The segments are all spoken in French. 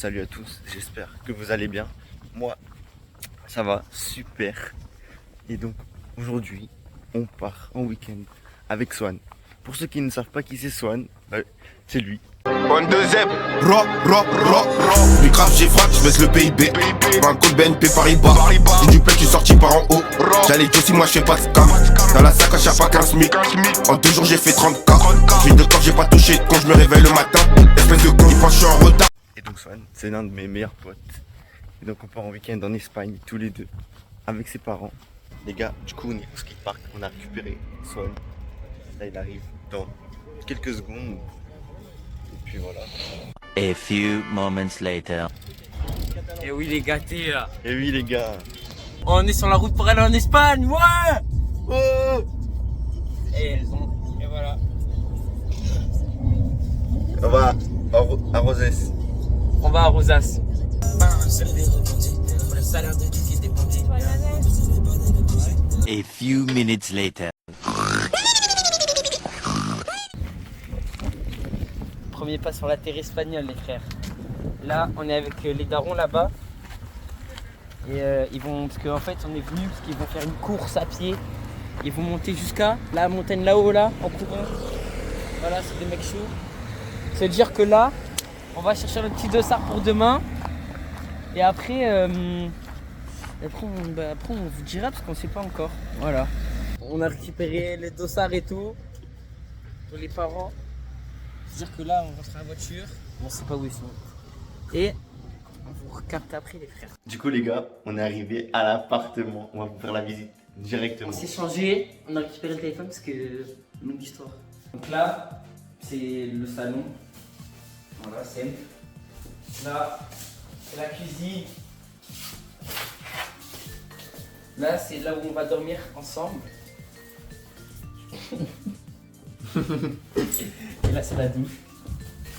salut à tous, j'espère que vous allez bien. Moi, ça va super. Et donc, aujourd'hui, on part en week-end avec Swan. Pour ceux qui ne savent pas qui c'est Swan, c'est lui. On deuxième, mais grave j'ai frappe, je baisse le PIB. Un code BNP Paribas. J'ai du pet, je suis sorti par en haut. J'allais dire si moi je fais pas de scam. Dans la sacoche y'a pas 15 000. En 2 jours j'ai fait 30K. J'ai de corps, j'ai pas touché quand je me réveille le matin. Espèce de con, il pense que je suis en retard. Et donc Swan, c'est l'un de mes meilleurs potes. Et donc on part en week-end en Espagne, tous les deux, avec ses parents. Les gars, du coup on est au skatepark, on a récupéré Swan. Là il arrive dans quelques secondes. Et puis voilà. A few moments later. Et oui les gâtés là. Et oui les gars. On est sur la route pour aller en Espagne, ouais. Oh. Et voilà. On va à Rosès. On va à Rosas. A few minutes later. Premier pas sur la terre espagnole les frères. Là on est avec les darons là-bas. Et ils vont, parce qu'en fait on est venus parce qu'ils vont faire une course à pied. Ils vont monter jusqu'à la montagne là-haut là, en courant. Voilà, c'est des mecs chauds. C'est-à-dire que là, on va chercher le petit dossard pour demain. Et après, on vous dira parce qu'on sait pas encore. Voilà. On a récupéré les dossards et tout pour les parents. C'est-à-dire que là, on rentre à la voiture. On sait pas où ils sont. Et on vous recapte après les frères. Du coup les gars, on est arrivé à l'appartement. On va vous faire la visite directement. On s'est changé, on a récupéré le téléphone parce que longue histoire. Donc là, c'est le salon. Voilà, c'est. Là, c'est la cuisine. Là, c'est là où on va dormir ensemble. Et là, c'est la douche.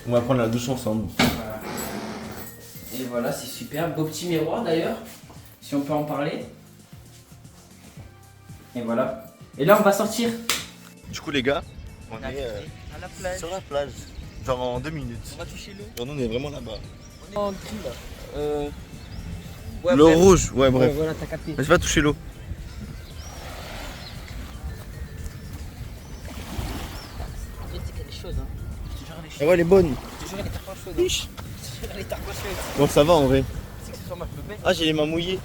On va prendre la douche ensemble. Voilà. Et voilà, c'est super. Beau petit miroir d'ailleurs, si on peut en parler. Et voilà. Et là, on va sortir. Du coup les gars, on est à la plage. sur la plage. Genre en 2 minutes. On va toucher l'eau. Genre nous on est vraiment là-bas. On est en gris là. Ouais, L'eau bref. rouge, ouais Ouais, bref. voilà, t'as capté. Mais je vais pas toucher l'eau. Tu sais qu'il y a des choses, hein. Je te jure, les Ah choses. ouais, elle est bonne. Je te jure, les tarpins chaudes. Je te jure, les tarpins chaudes. Bon, ça va en vrai. Tu sais que ce soir, moi, je peux mettre. Ah, j'ai les mains mouillées.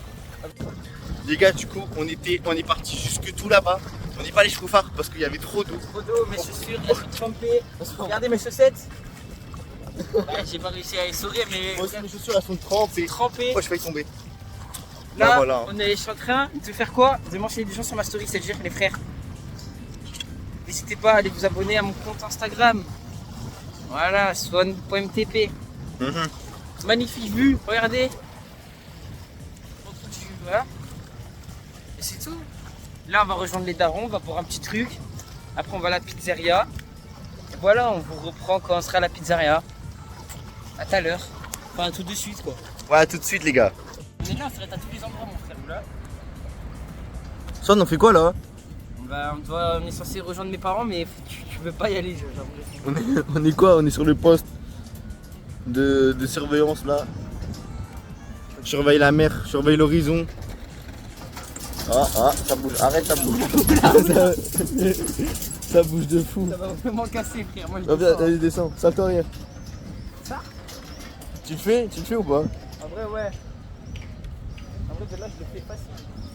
Les gars, du coup, on est parti jusque tout là-bas. On n'est pas allé jusqu'au phare parce qu'il y avait trop d'eau. Trop d'eau, mes chaussures, elles sont trempées. Regardez mes chaussettes. Ouais, j'ai pas réussi à les sourire, mais Moi aussi, mes chaussures elles sont trempées. trempées. Oh, je failli tomber. Là, Ah, voilà. je suis en train de faire quoi? De mentionner des gens sur ma story, c'est-à-dire les frères. N'hésitez pas à aller vous abonner à mon compte Instagram. Voilà, swan.mtp. Magnifique vue, regardez. Voilà. Et c'est tout. Là, on va rejoindre les darons, on va boire un petit truc. Après, on va à la pizzeria. Et voilà, on vous reprend quand on sera à la pizzeria. À tout à l'heure. Enfin, tout de suite, quoi. Ouais, à tout de suite, les gars. On est là, on s'arrête à tous les endroits, mon frère. Là. Swan, on fait quoi là? On est censé rejoindre mes parents, mais tu veux pas y aller, j'ai l'impression. On est quoi? On est sur le poste de surveillance là. Je surveille la mer, je surveille l'horizon. Ah, ça bouge, arrête, ça bouge. Ça bouge de fou. Ça va vraiment casser, frère. Moi, je Oh, descends, hein. allez, descends, salte en arrière. Ça Tu le fais ou pas? En vrai, ouais. En vrai, de là, je le fais facile.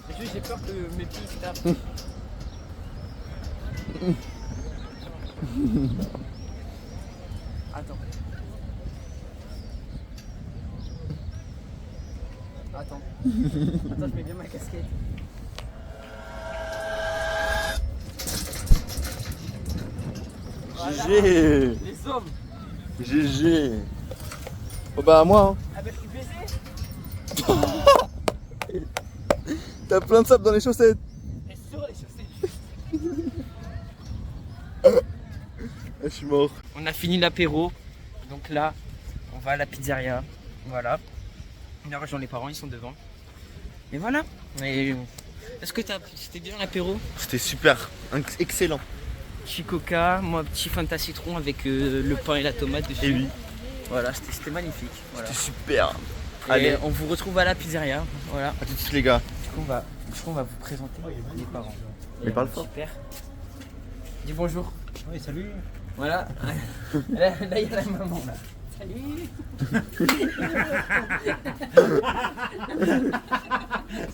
Mais juste, j'ai peur que mes pieds se tapent. Attends. Attends, je mets bien ma casquette. Voilà. GG. Les hommes. GG. Oh bah à moi hein. Ah bah, je suis baisé. T'as plein de sable dans les chaussettes. Et sur les chaussettes. Je suis mort. On a fini l'apéro. Donc là, on va à la pizzeria. Voilà. On a rejoint les parents, ils sont devant. Et voilà. Et est-ce que c'était bien l'apéro? C'était super, excellent. Petit coca, moi petit Fanta citron avec le pain et la tomate dessus. Et oui. Voilà, c'était magnifique. Voilà. C'était super. Et Allez, on vous retrouve à la pizzeria. Voilà. à tout de suite les gars. Du coup, on va vous présenter les parents. Mais Et parle fort. Super. Dis bonjour. Oui, salut. Voilà. Là, il y a la maman. Là. Salut.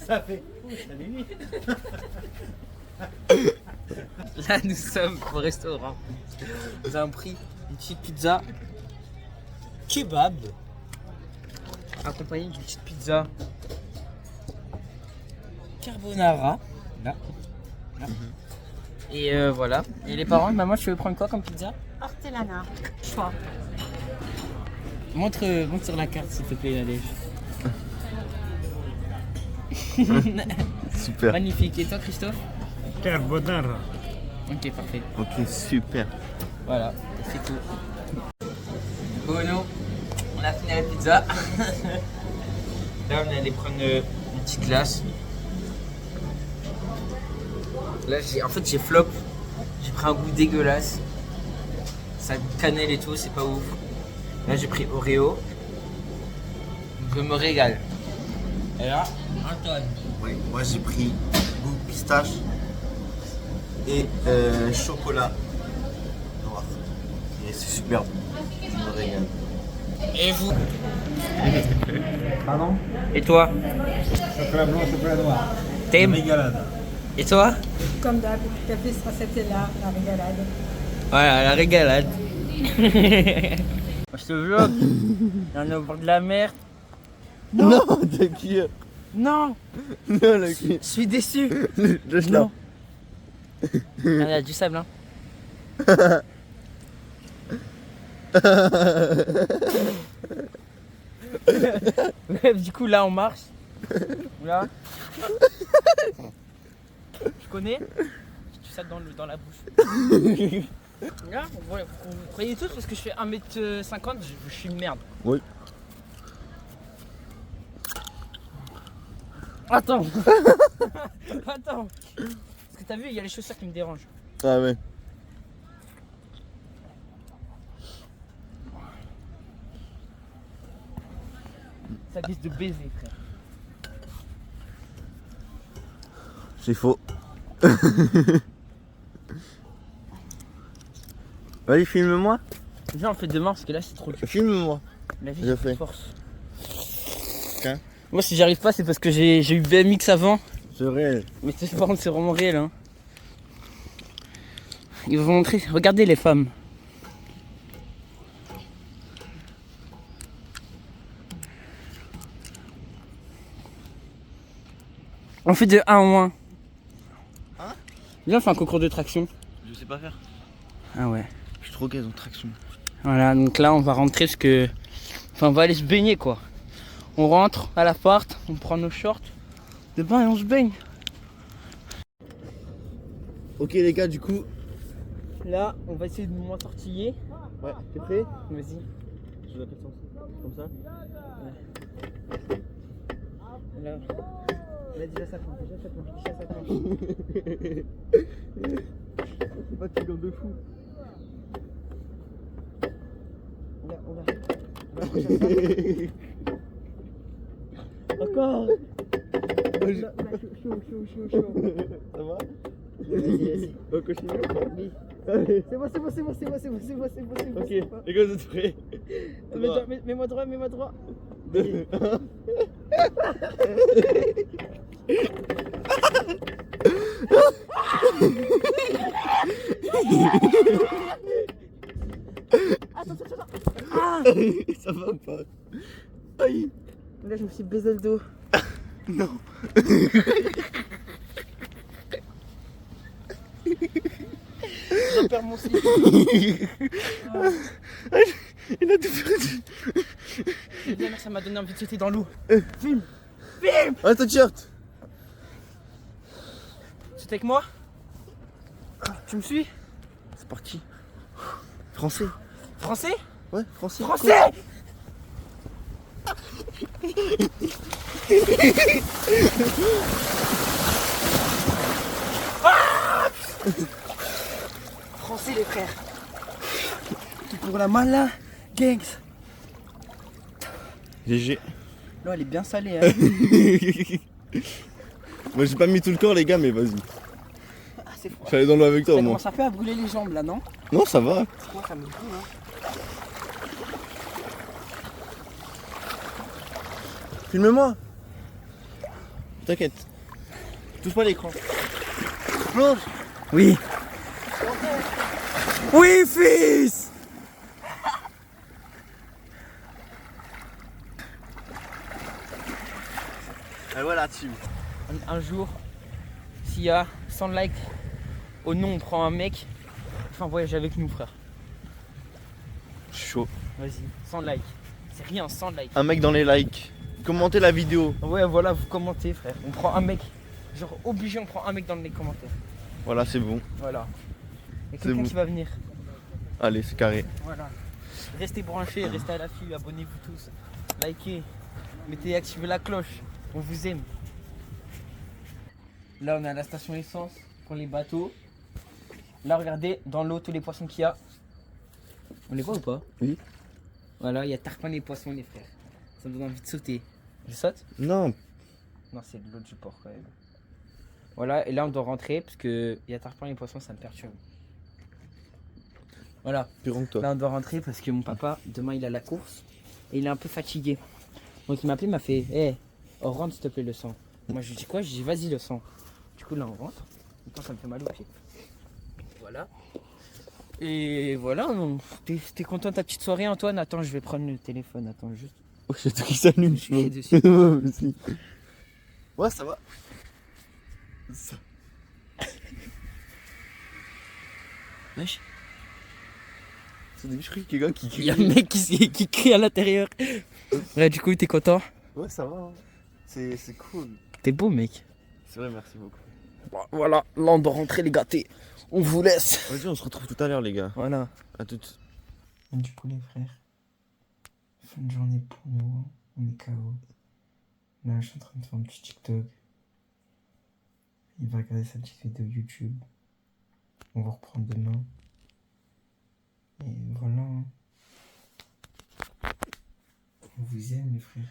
Ça fait. Salut. Là, nous sommes au restaurant. Nous avons pris une petite pizza Kebab. accompagnée d'une petite pizza carbonara. Là. Et voilà. Et les parents, maman, tu veux prendre quoi comme pizza? Hortelana. Choix. Montre sur la carte, s'il te plaît, Nadège. Super. Magnifique. Et toi, Christophe? Carbonara. Ok, parfait. Ok, super. Voilà, c'est tout. Bono, on a fini la pizza. Là, on est allé prendre une petite glace. Là, j'ai flop. J'ai pris un goût dégueulasse. Ça goûte cannelle et tout, c'est pas ouf. Là, j'ai pris Oreo. Je me régale. Et là, Antoine. Oui, moi j'ai pris goût pistache et chocolat noir. Et c'est superbe. Je me régale. Et vous? Pardon? Et toi? Chocolat blanc, chocolat noir. T'aimes? Régalade. Et toi? Comme d'hab, café c'était là, la régalade. Voilà, la régalade. Je te vlog. On est au bord de la mer. Non, t'as qui? Non, Non, la qui? je suis déçu. Lâche Non. Il y a du sable, hein. Bref, du coup, là, on marche. Là. Je connais. Je tue ça dans la bouche. Là, vous croyez tous parce que je fais 1m50, je suis une merde. Oui. Attends. Attends. Parce que t'as vu, il y a les chaussures qui me dérangent. Ah ouais. Ça glisse de baiser, frère. C'est faux. Vas-y, filme-moi. Viens, on le fait demain parce que là, c'est trop dur. Filme-moi. La vie, Je c'est fais. force. Tiens. Moi, si j'y arrive pas, c'est parce que j'ai eu BMX avant. C'est réel. Mais par contre, c'est vraiment réel. Hein. Ils vont montrer. Regardez les femmes. On fait de 1 en 1. Hein? Viens, on fait un concours de traction. Je sais pas faire. Ah ouais. Je suis trop gaz en traction. Voilà, donc là, on va rentrer parce que. Enfin, on va aller se baigner quoi. On rentre à l'appart, on prend nos shorts de bain et on se baigne. Ok les gars, du coup. Là, on va essayer de moins tortiller. Ouais, t'es prêt? Vas-y. Je l'appelle comme ça. Là. Vas-y, là, ça planche, déjà ça planche. C'est pas tigre de fou. On va accrocher ça. Encore. Chaud. Ça va? Vas-y. On continue? Oui. Allez. C'est bon. Ok, les gars, vous êtes prêts? Mets-moi droit. Deux. Attends. Ah. Ça va pas. Aïe. Là, je me suis baisé le dos. Non. Je perds mon slip. Il a tout perdu. Bien, ça m'a donné envie de sauter dans l'eau. Filme. Ah, ton t-shirt. C'est avec moi? Tu me suis? C'est parti. Français. Français? Ouais, français. Français! Ah! Français les frères. Tout pour la malin gangs. GG. L'eau elle est bien salée. Hein. Moi j'ai pas mis tout le corps les gars, mais vas-y. Ah, c'est froid. Je suis allé dans l'eau avec toi Ça moi. commence un peu à brûler les jambes là, non? Non, ça va. Moi ça me brûle. Hein. Filme-moi. T'inquiète. Touche pas l'écran. Plonge. Oui. Oui, fils. Et voilà, tu. Un jour, s'il y a 100 likes, au nom on prend un mec, enfin voyage avec nous frère. Chaud. Vas-y, 100 likes. C'est rien, 100 likes. Un mec dans les likes. Commentez la vidéo. Ouais voilà, vous commentez frère. On prend un mec. Genre obligé, on prend un mec dans les commentaires. Voilà, c'est bon. Voilà. Il y a C'est quelqu'un bon. qui va venir. Allez, c'est carré. Voilà. Restez branchés, restez à l'affût, abonnez-vous tous. Likez, mettez, activez la cloche. On vous aime. Là on est à la station essence pour les bateaux. Là regardez dans l'eau tous les poissons qu'il y a. On les voit ou pas? Oui. Voilà, il y a tarpin les poissons les frères. Ça me donne envie de sauter. Je saute? Non. Non, c'est de l'eau du port quand même. Voilà, et là on doit rentrer parce que il y a tarpin les poissons, ça me perturbe. Voilà, Plus grand que toi. là on doit rentrer parce que mon papa, demain il a la course et il est un peu fatigué. Donc il m'a appelé, il m'a fait hé, on rentre s'il te plaît le sang. Moi je lui dis quoi? Je dis vas-y le sang. Du coup là on rentre. Maintenant ça me fait mal au pied. Voilà. Et voilà, t'es content de ta petite soirée Antoine? Attends, je vais prendre le téléphone, attends juste. Oh, j'ai tout qui s'allume. Je suis dessus. Aussi. Ouais, ça va. Ça. Wesh. C'est des trucs, les gars, qui Il y a un mec qui crie à l'intérieur. Ouais, du coup t'es content? Ouais, ça va. Hein. C'est cool. T'es beau mec. C'est vrai, merci beaucoup. Bon, voilà, là on doit rentrer les gâtés. On vous laisse. Vas-y, on se retrouve tout à l'heure, les gars. Voilà. À toutes. Du coup les frères, fin de journée pour nous, on est KO. Là je suis en train de faire un petit TikTok. Il va regarder sa petite vidéo YouTube. On va reprendre demain. Et voilà. Hein. On vous aime les frères.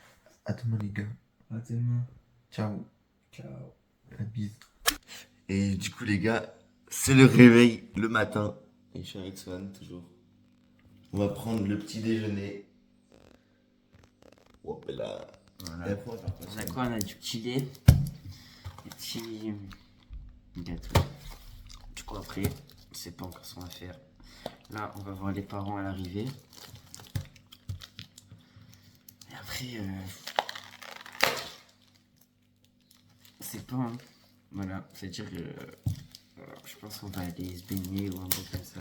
À demain, les gars. À demain. Ciao. Ciao. La bise. Et du coup, les gars, c'est le réveil le matin. Et je suis avec Swan, toujours. On va prendre le petit déjeuner. Hop là. Voilà. Et après, on va faire quoi, On a quoi? On a du petit lait. Des petits gâteaux. Du coup après, je sais pas encore ce qu'on va faire. Là, on va voir les parents à l'arrivée. Et après, c'est pas. Hein. Voilà, c'est-à-dire que je pense qu'on va aller se baigner ou un truc comme ça.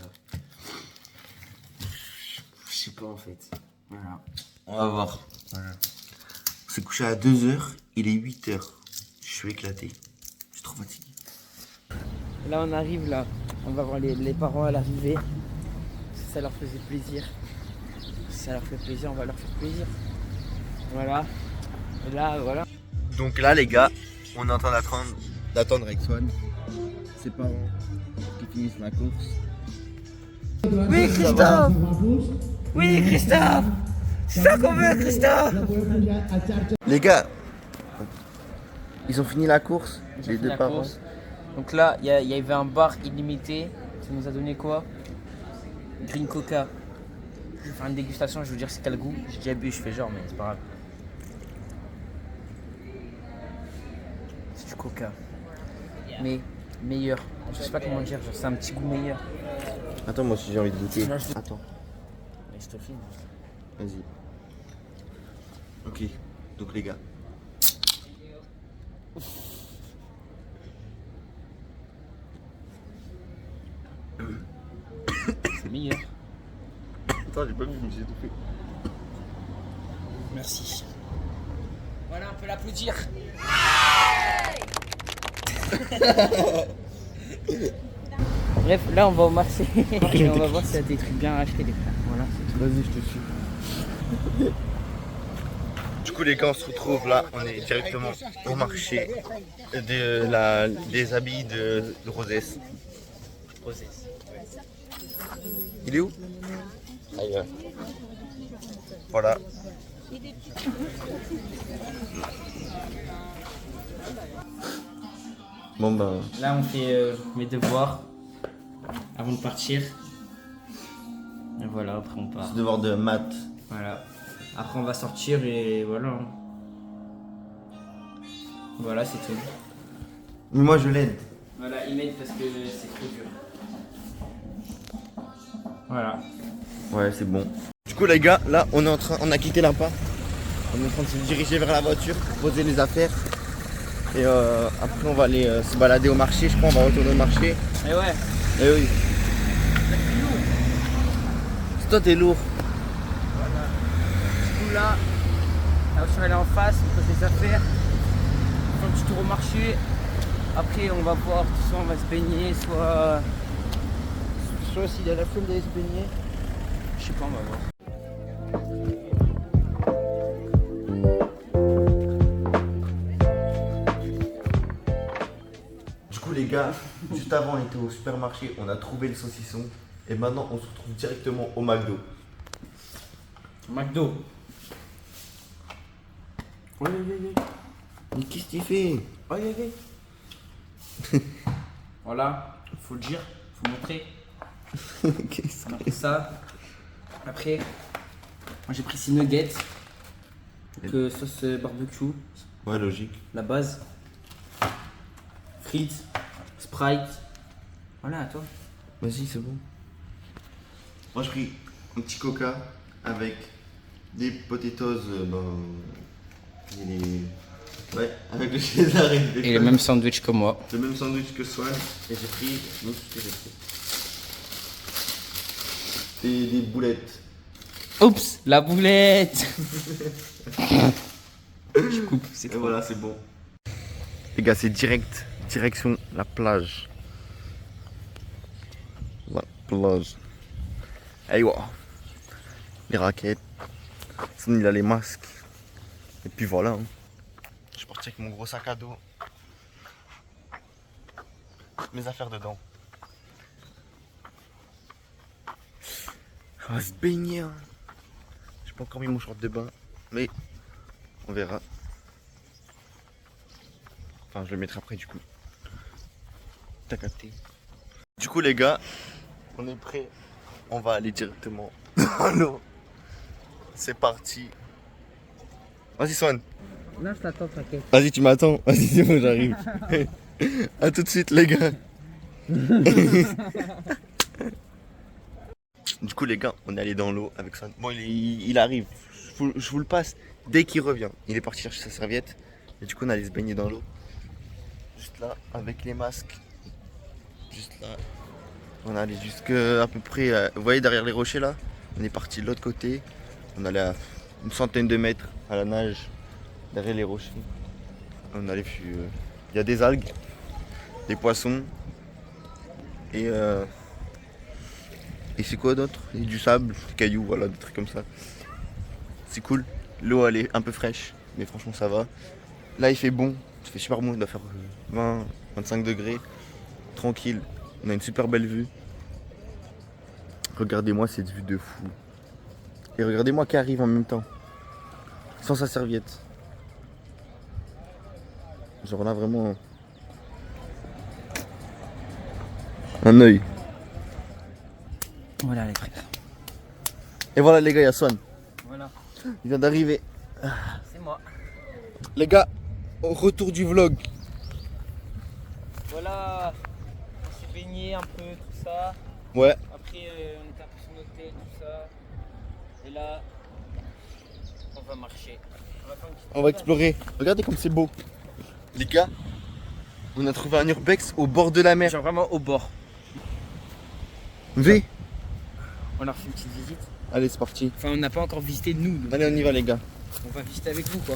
Je sais pas en fait. Voilà. On va voir. Voilà. On s'est couché à 2h, il est 8h. Je suis éclaté. Je suis trop fatigué. Là on arrive là, on va voir les parents à l'arrivée. Si ça leur faisait plaisir. Si ça leur fait plaisir, on va leur faire plaisir. Voilà. Et là voilà. Donc là, les gars, on est en train d'attendre avec Swan. Ses parents qui finissent la course. Oui Christophe! Oui Christophe! C'est ça qu'on veut Christophe! Les gars, ils ont fini la course, les deux parents. Donc là, il y avait un bar illimité. Ça nous a donné quoi? Green Coca. Je vais faire une dégustation, je vais vous dire c'est quel goût. J'ai déjà bu, je fais genre, mais c'est pas grave. C'est du Coca. Mais meilleur. Je sais pas comment dire, genre, c'est un petit goût meilleur. Attends, moi aussi j'ai envie de goûter. Non, Attends, Mais je te filme. vas-y. Ok, donc les gars. C'est meilleur. Attends, j'ai pas vu, je me suis étouffé. Merci. Voilà, on peut l'applaudir. Bref, là on va au marché et on va voir s'il y a des trucs bien à acheter les frères. Voilà, c'est tout. Vas-y, je te suis. Du coup, les gars, on se retrouve là. On est directement au marché des habits de Rosès. Rosès. Il est où? Ailleurs. Voilà. Bon bah, Là, on fait mes devoirs avant de partir. Et voilà, après on part. c'est devoir de maths. Voilà. Après, on va sortir et voilà. Voilà, c'est tout. Mais moi je l'aide. Voilà, il m'aide parce que c'est trop dur. Voilà. Ouais, c'est bon. Du coup les gars, là on a quitté l'appart. On est en train de se diriger vers la voiture, poser les affaires. Et après on va aller se balader au marché, je crois, on va retourner au marché. Et ouais. Eh oui. C'est toi t'es lourd. Du coup, là, je vais aller en face, on pose les affaires. On fait un petit tour au marché. Après, on va voir, soit on va se baigner, soit s'il y a la flemme d'aller se baigner. Je sais pas, on va voir. Du coup les gars, juste avant on était au supermarché, on a trouvé le saucisson. Et maintenant on se retrouve directement au McDo. McDo. Oui, oui, oui. Mais qu'est-ce que tu fais? Oh, voilà, faut le dire, faut montrer. Qu'est-ce On a pris ça. Après, moi j'ai pris ces nuggets. Que sauce barbecue, Ouais, logique. la base. Frites, Sprite. Voilà, à toi. Vas-y, c'est bon. Moi, j'ai pris un petit coca avec des potatoes. Et les... Ouais, avec le César et le bacon. Et le même sandwich que moi. Le même sandwich que Swan. Et j'ai pris. Non, ce que j'ai pris. Des boulettes. Oups, la boulette. Je coupe, c'est Et trop. voilà, c'est bon. Les gars, c'est direct. Direction la plage. La plage. Hey, wow. Les raquettes. Sinon, il a les masques. Et puis voilà. Hein. Je suis parti avec mon gros sac à dos. Mes affaires dedans. On va se baigner. Hein. J'ai pas encore mis mon short de bain. Mais on verra. Enfin, je le mettrai après du coup. T'as capté. Du coup, les gars, on est prêts. On va aller directement dans l'eau. C'est parti. Vas-y, Swan. Là, je t'attends, t'inquiète. Vas-y, tu m'attends. Vas-y, c'est bon, j'arrive. A tout de suite, les gars. Du coup, les gars, on est allé dans l'eau avec Swan. Bon, il arrive. Je vous le passe dès qu'il revient. Il est parti chercher sa serviette. Et du coup, on allait se baigner dans l'eau. Juste là, avec les masques. Juste là. On allait jusqu'à à peu près. Vous voyez derrière les rochers là? On est parti de l'autre côté. On allait à une centaine de mètres à la nage. Derrière les rochers. On allait. Il y a des algues. Des poissons. Et c'est quoi d'autre? Et du sable, des cailloux, voilà, des trucs comme ça. C'est cool. L'eau elle est un peu fraîche. Mais franchement ça va. Là il fait bon. Il fait super bon. Il doit faire 20, 25 degrés. Tranquille. On a une super belle vue. Regardez-moi cette vue de fou. Et regardez-moi qui arrive en même temps. Sans sa serviette. Genre là vraiment. Un œil. Voilà, les frères. Et voilà les gars, il y a Swan. Voilà, Il vient d'arriver. c'est moi. Les gars, au retour du vlog. Voilà, on s'est baigné un peu, tout ça. Ouais. Après, on était un peu sur notre tête, tout ça. Et là, on va marcher. On va faire une petite On va explorer. Regardez comme c'est beau. Les gars, on a trouvé un urbex au bord de la mer. Genre vraiment au bord. V. On leur fait une petite visite. Allez, c'est parti. Enfin, on n'a pas encore visité nous, donc Allez, on y va les gars. on va visiter avec vous, quoi.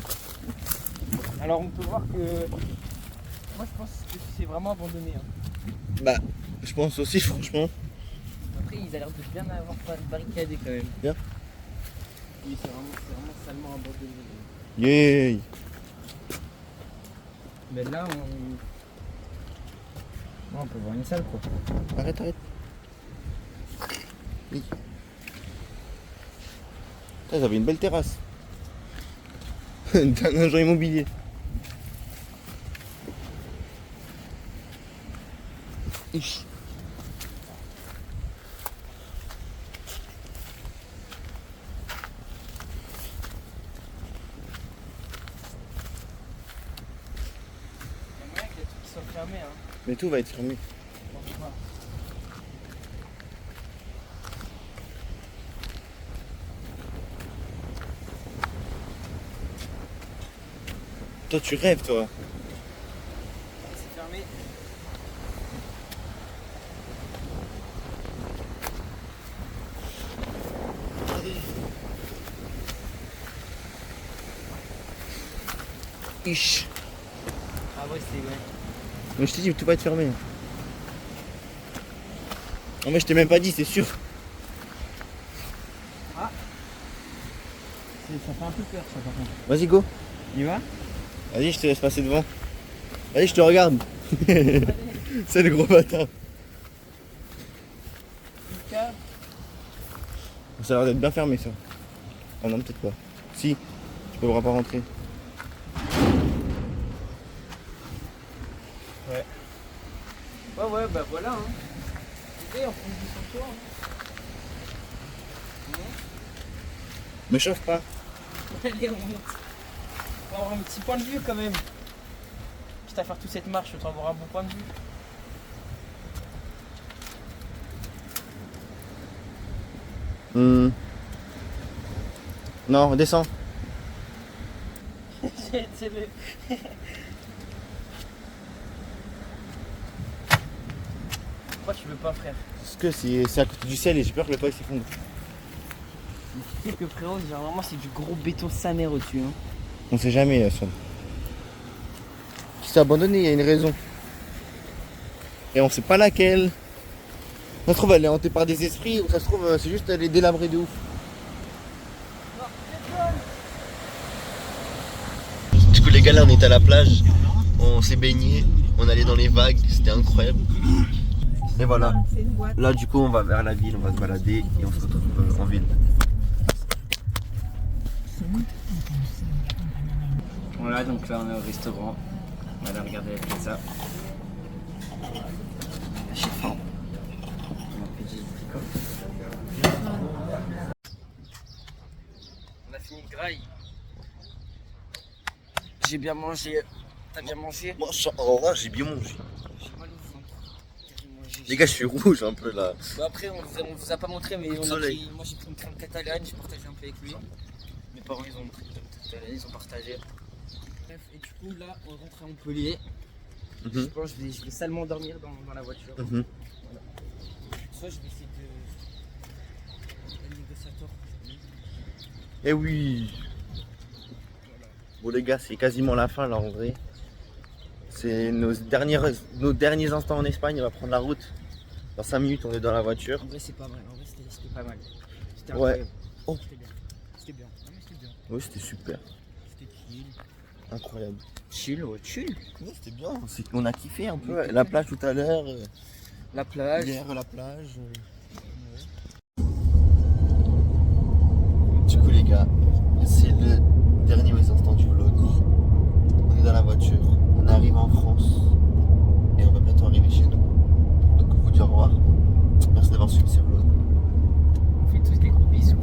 Alors, on peut voir que. Moi, je pense que c'est vraiment abandonné. Hein. Bah, je pense aussi franchement. Après, ils ont l'air de bien avoir barricadé quand même. Bien. Oui, c'est vraiment salement abandonné. Yay. Mais là, on peut voir une salle, quoi. Arrête, arrête. Oui. Putain, ils avaient une belle terrasse. d'un agent immobilier. Ich. Mec, les trucs qui sont fermés, hein. Mais tout va être fermé. Franchement. Toi tu rêves toi. C'est fermé. Ich. Ah ouais, c'est ouais. Mais je t'ai dit tout va être fermé. En fait je t'ai même pas dit, c'est sûr. Ça fait un peu peur ça par contre. Vas-y go. Il va? Vas-y, je te laisse passer devant. Vas-y, je te regarde. C'est le gros bâtard. Ça a l'air d'être bien fermé ça. Ah non, peut-être pas. Si, tu pourras pas rentrer. Ouais, bah voilà, hein. Et on prend du son tour. Me chauffe pas. Allez, on monte. On va avoir un petit point de vue quand même. Quitte à faire toute cette marche, autant avoir un bon point de vue. Non, descends. C'est le... Pourquoi tu veux pas, frère? Parce que c'est à côté du ciel et j'ai peur que le toit s'effondre. Tu sais que frérot, genre vraiment c'est du gros béton sa mère au-dessus. Hein. On sait jamais, son. Si c'est abandonné, il y a une raison. Et on sait pas laquelle. Ça se trouve, elle est hantée par des esprits ou ça se trouve, c'est juste elle est délabrée de ouf. Du coup, les gars, là, on est à la plage. On s'est baigné. On allait dans les vagues. C'était incroyable. Et voilà. C'est une boîte. Là, du coup, on va vers la ville. On va se balader et on se retrouve en ville. Voilà, donc là on est au restaurant. On va aller regarder la pizza. J'ai faim. On a fini le graille. J'ai bien mangé. T'as bien mangé? Moi, en vrai, j'ai bien mangé. J'ai mal au ventre. J'ai mangé. Les gars, je suis rouge un peu là. Bon, après, on vous a pas montré, mais on a Soleil. pris, moi j'ai pris une crème catalane, j'ai partagé un peu avec lui. Mes parents ils ont pris une crème catalane, ils ont partagé. Bref, et du coup là on rentre à Montpellier. Je pense que je vais salement dormir dans la voiture. Voilà. Soit je vais essayer de négociateur. Eh oui. Bon les gars, c'est quasiment la fin là en vrai. C'est nos derniers instants en Espagne, on va prendre la route. Dans 5 minutes on est dans la voiture. En vrai c'est pas mal, en vrai c'était pas mal. C'était Ouais. incroyable. Oh. C'était bien. C'était bien. Non, mais c'était bien. Oui, c'était super. C'était chill. Incroyable. Chill, ouais, chill. Ouais, c'était bien. On a kiffé un peu. La plage tout à l'heure. La plage. Hier, la plage. Du coup les gars, c'est le dernier instant du vlog. On est dans la voiture. On arrive en France. Et on va bientôt arriver chez nous. Donc vous dire au revoir. Merci d'avoir suivi ce vlog. On fait tous des gros bisous.